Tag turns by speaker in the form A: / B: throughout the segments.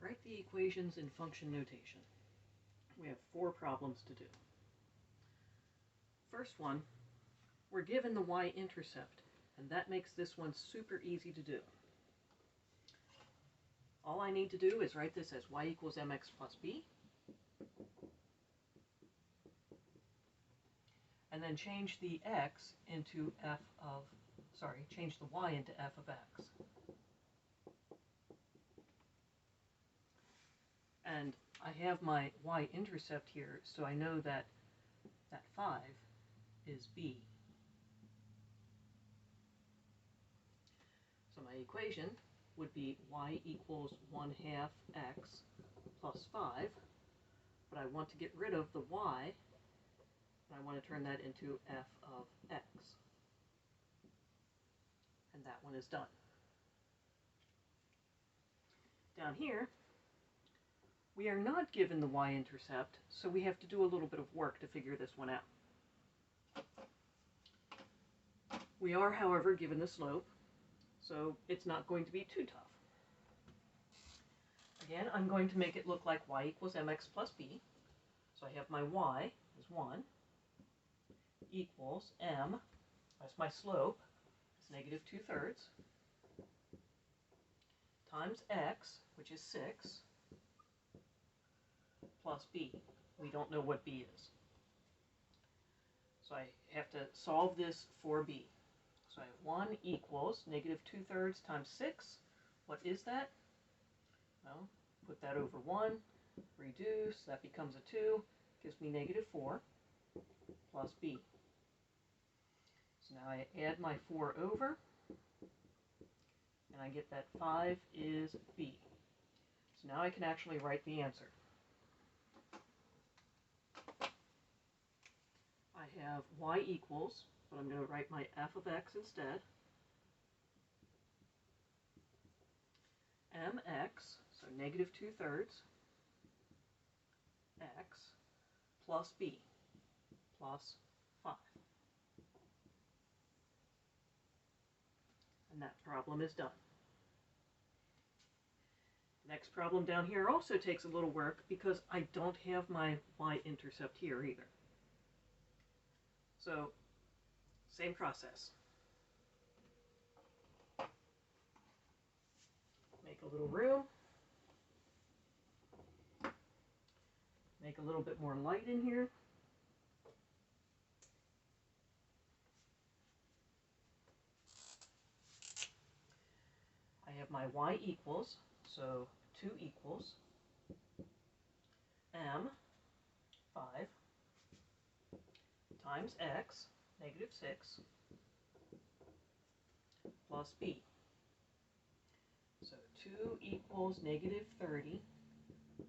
A: Write the equations in function notation. We have 4 problems to do. First one, we're given the y-intercept, and that makes this one super easy to do. All I need to do is write this as y equals mx plus b, and then change the x into change the y into f of x. And I have my y-intercept here, so I know that that 5 is b. So my equation would be y equals 1/2 x plus 5, but I want to get rid of the y, and I want to turn that into f of x. And that one is done. Down here, we are not given the y-intercept, so we have to do a little bit of work to figure this one out. We are, however, given the slope, so it's not going to be too tough. Again, I'm going to make it look like y equals mx plus b. So I have my y is 1 equals m, that's my slope, it's negative 2/3, times x, which is 6, plus b. We don't know what b is. So I have to solve this for b. So I have 1 equals negative 2/3 times 6. What is that? Well, put that over 1, reduce, that becomes a 2, gives me negative 4, plus b. So now I add my 4 over, and I get that 5 is b. So now I can actually write the answer. I have y equals, but I'm going to write my f of x instead, mx, so negative 2/3, x, plus b, plus 5. And that problem is done. The next problem down here also takes a little work because I don't have my y-intercept here either. So, same process. Make a little room. Make a little bit more light in here. I have my y equals, so 2 equals m, 5, times x, negative 6, plus b. So 2 equals negative 30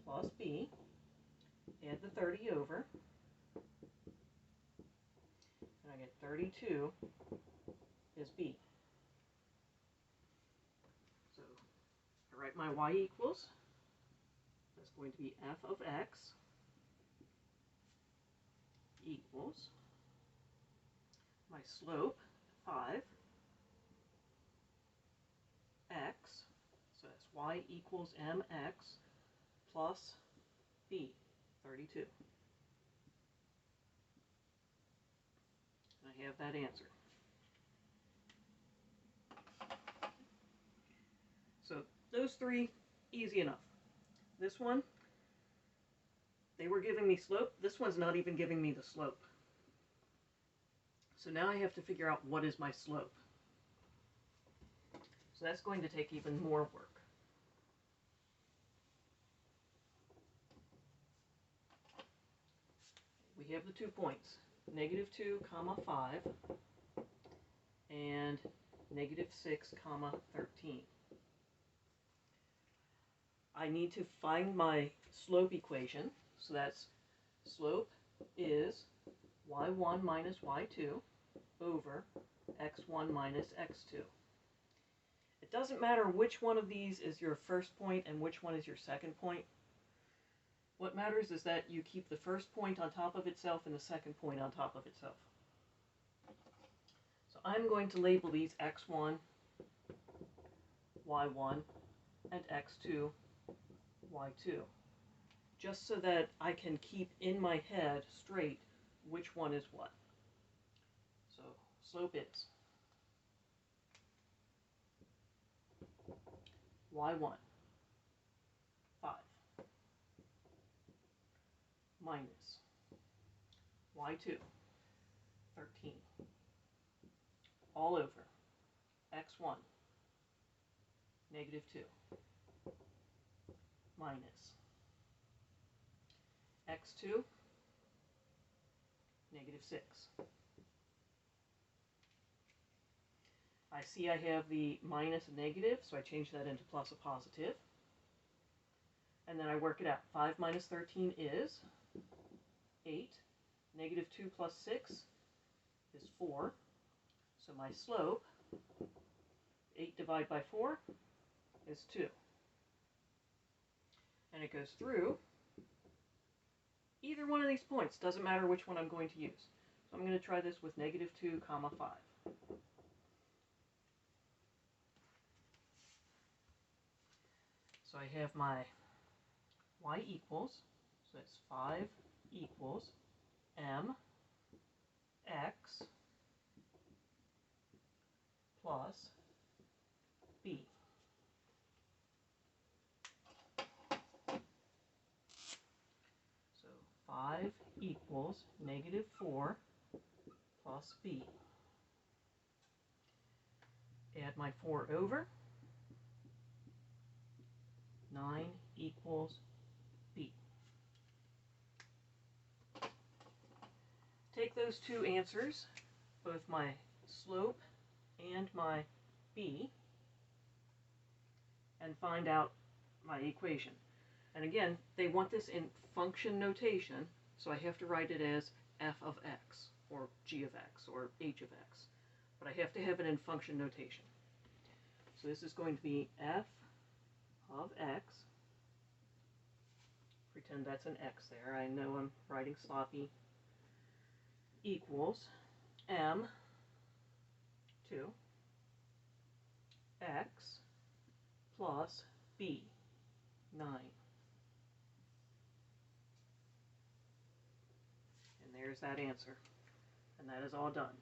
A: plus b. Add the 30 over, and I get 32 is b. So I write my y equals, that's going to be f of x equals my slope, 5, x, so that's y equals mx plus b, 32. And I have that answer. So those 3, easy enough. This one, they were giving me slope. This one's not even giving me the slope. So now I have to figure out what is my slope. So that's going to take even more work. We have the 2 points, negative 2, comma 5, and negative 6, comma 13. I need to find my slope equation, so that's slope is y1 minus y2 over x1 minus x2. It doesn't matter which one of these is your first point and which one is your second point. What matters is that you keep the first point on top of itself and the second point on top of itself. So I'm going to label these x1, y1, and x2 y2, just so that I can keep in my head straight which one is what. So slope is y1, 5, minus y2, 13, all over x1, negative 2, minus x2, negative 6. I see I have the minus and negative, so I change that into plus or positive. And then I work it out. 5 minus 13 is 8. Negative 2 plus 6 is 4. So my slope, 8 divided by 4, is 2. And it goes through either one of these points. Doesn't matter which one I'm going to use. So I'm going to try this with negative 2 comma 5. So I have my y equals, so that's 5 equals m x plus b. So 5 equals negative 4 plus b. Add my 4 over. 9 equals b. Take those two answers, both my slope and my b, and find out my equation. And again, they want this in function notation, so I have to write it as f of x, or g of x, or h of x. But I have to have it in function notation. So this is going to be f of x. Pretend that's an x there. I know I'm writing sloppy. Equals m 2 x plus b 9. And there's that answer. And that is all done.